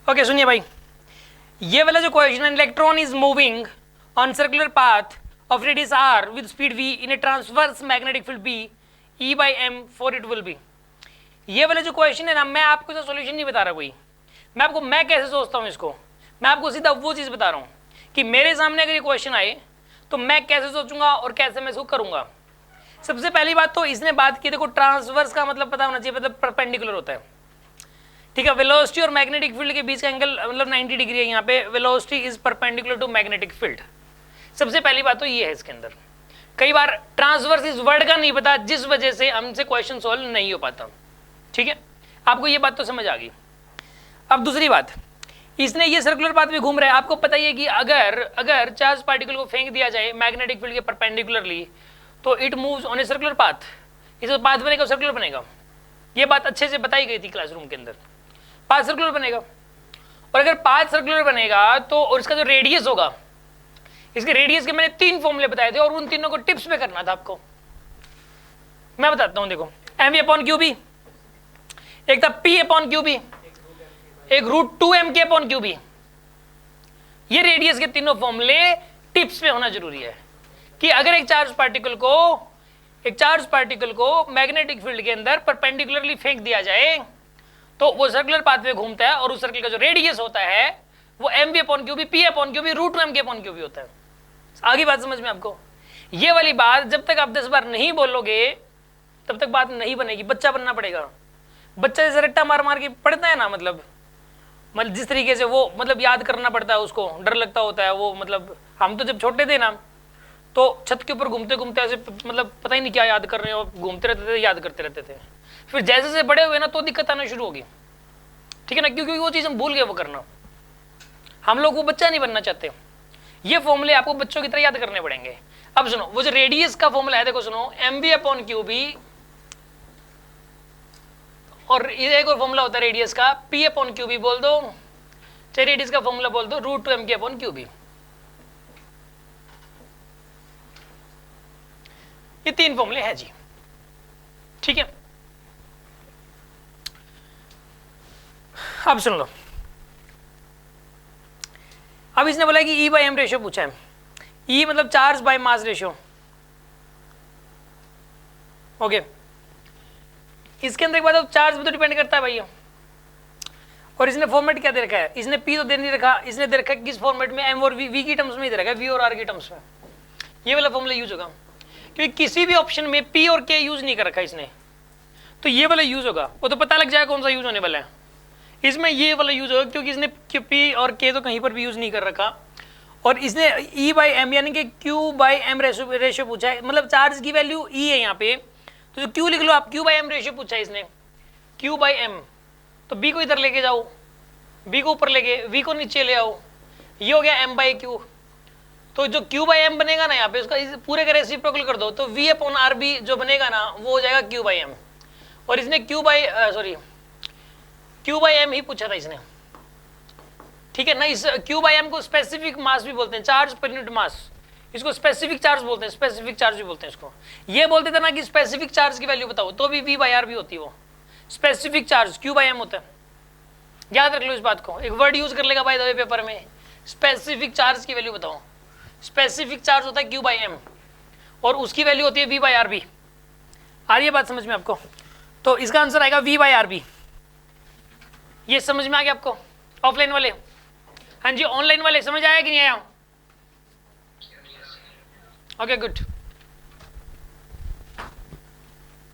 Okay सुनिए भाई, ये वाला जो क्वेश्चन है, electron is moving on circular path of radius r with speed v in A transverse magnetic field b e by m for it will be. ये वाला जो क्वेश्चन है ना, मैं आपको तो सॉल्यूशन नहीं बता रहा कोई, मैं कैसे सोचता हूँ इसको, मैं आपको सीधा वो चीज़ बता रहा हूँ कि मेरे सामने अगर ये क्वेश्चन आए तो मैं कैसे सोचूंगा और कैसे मैं इसको करूँगा। सबसे पहली बात तो इसने बात की, देखो ट्रांसवर्स का मतलब पता होना चाहिए, मतलब परपेंडिकुलर होता है, ठीक है। वेलोसिटी और मैग्नेटिक फील्ड के बीच का एंगल मतलब 90 डिग्री है। यहाँ पे velocity is perpendicular to magnetic field. सबसे पहली बात तो ये है इसके अंदर। कई बार ट्रांसवर्स इस वर्ड का नहीं पता, जिस वजह से हमसे क्वेश्चन सॉल्व नहीं हो पाता, ठीक है। आपको ये बात तो समझ आ गई। अब दूसरी बात, इसने ये सर्कुलर पाथ में घूम रहा है। आपको पता ही है कि अगर चार्ज पार्टिकल को फेंक दिया जाए मैग्नेटिक फील्ड के परपेंडिकुलरली तो it moves on a circular path. इसका पाथ बनेगा, सर्कुलर बनेगा। ये बात अच्छे से बताई गई थी क्लासरूम के अंदर। पाथ सर्कुलर बनेगा, और अगर पाथ सर्कुलर बनेगा तो और इसका जो रेडियस होगा, इसके रेडियस के मैंने 3 फॉर्मूले बताए थे और उन तीनों को टिप्स पे करना था आपको। मैं बताता हूं, देखो mv अपॉन क्यू बी, एक था p अपॉन क्यू बी, एक √2m k upon Q B. ये रेडियस के तीनों फॉर्मूले टिप्स पे होना जरूरी है कि अगर एक चार्ज पार्टिकल को मैग्नेटिक फील्ड के अंदर परपेंडिकुलरली फेंक दिया जाए तो वो सर्कुलर पाथ में घूमता है और उस सर्कल का जो रेडियस होता है वो mv upon Q B, p upon Q B, √2m k upon Q B होता है। आगे बात समझ में आपको? ये वाली बात जब तक आप 10 बार नहीं बोलोगे तब तक बात नहीं बनेगी। बच्चा बनना पड़ेगा। बच्चा जैसे रट्टा मार मार के पढ़ता है ना, मतलब जिस तरीके से वो मतलब याद करना पड़ता है, उसको डर लगता होता है वो। मतलब हम तो जब छोटे थे ना तो छत के ऊपर घूमते घूमते ऐसे मतलब पता ही नहीं क्या याद कर रहे हो, घूमते रहते थे, याद करते रहते थे। फिर जैसे जैसे बड़े हुए ना तो दिक्कत आना शुरू होगी, ठीक है ना, क्योंकि वो चीज़ हम भूल गए वो करना। हम लोग वो बच्चा नहीं बनना चाहते। ये फॉर्मूले आपको बच्चों की तरह याद करने पड़ेंगे। अब सुनो, वो जो रेडियस का फॉर्मूला है, देखो सुनो, mv अपॉन क्यू बी, और एक और फॉर्मूला होता है रेडियस का, p अपॉन क्यू बी बोल दो, चाहे रेडियस का फॉर्मूला बोल दो, √2m k upon Q B. ये 3 फॉर्मूले हैं जी, ठीक है। अब सुन लो, अब इसने बोला कि E बाई एम रेशियो पूछा है। E मतलब charge by mass ratio, okay. इसके अंदर एक बात, चार्ज भी तो डिपेंड करता है भैया। और इसने फॉर्मेट क्या दे रखा है? इसने P तो दे नहीं रखा, इसने दे रखा है किस फॉर्मेट में? M और V की टर्म्स में दे रखा है, V और R की टर्म्स में। ये वाला फॉर्मूला यूज होगा क्योंकि किसी भी ऑप्शन में P और K यूज नहीं कर रखा इसने, तो ये वाला यूज होगा। वो तो पता लग जाएगा कौन सा यूज होने वाला है। इसमें ये वाला यूज होगा क्योंकि इसने P और K तो कहीं पर भी यूज नहीं कर रखा। और इसने E बाई एम यानी कि Q बाई एम रेशियो पूछा है, मतलब चार्ज की वैल्यू E है यहाँ पे, तो जो Q लिख लो आप, Q बाई एम रेशियो पूछा है इसने, Q बाई एम। तो B को इधर लेके जाओ, B को ऊपर लेके, V को नीचे ले आओ, ये हो गया M बाई Q। तो जो Q बाई एम बनेगा ना यहाँ पे, उसका पूरे का रेसिप्रोकल कर दो तो V अपॉन आर बी जो बनेगा ना वो हो जाएगा Q बाई एम। और इसने Q बाई एम ही पूछा था इसने, ठीक है ना। इस Q बाई एम को स्पेसिफिक मास भी बोलते हैं, चार्ज पर यूनिट मास। इसको स्पेसिफिक चार्ज बोलते हैं, स्पेसिफिक चार्ज भी बोलते हैं इसको। ये बोलते थे ना कि स्पेसिफिक चार्ज की वैल्यू बताओ, तो भी V बाई आर भी होती है। वो specific charge Q by M होता है। याद रख लो इस बात को, एक वर्ड यूज कर लेगा बाय द वे पेपर में, स्पेसिफिक चार्ज की वैल्यू बताओ। स्पेसिफिक चार्ज होता है Q बाई एम और उसकी वैल्यू होती है V बाई आर बी। आ रही है बात समझ में आपको? तो इसका आंसर आएगा V बाई आर बी। ये समझ में आ गया आपको? ऑफलाइन वाले, हाँ जी। ऑनलाइन वाले समझ आया कि नहीं आया? Okay good.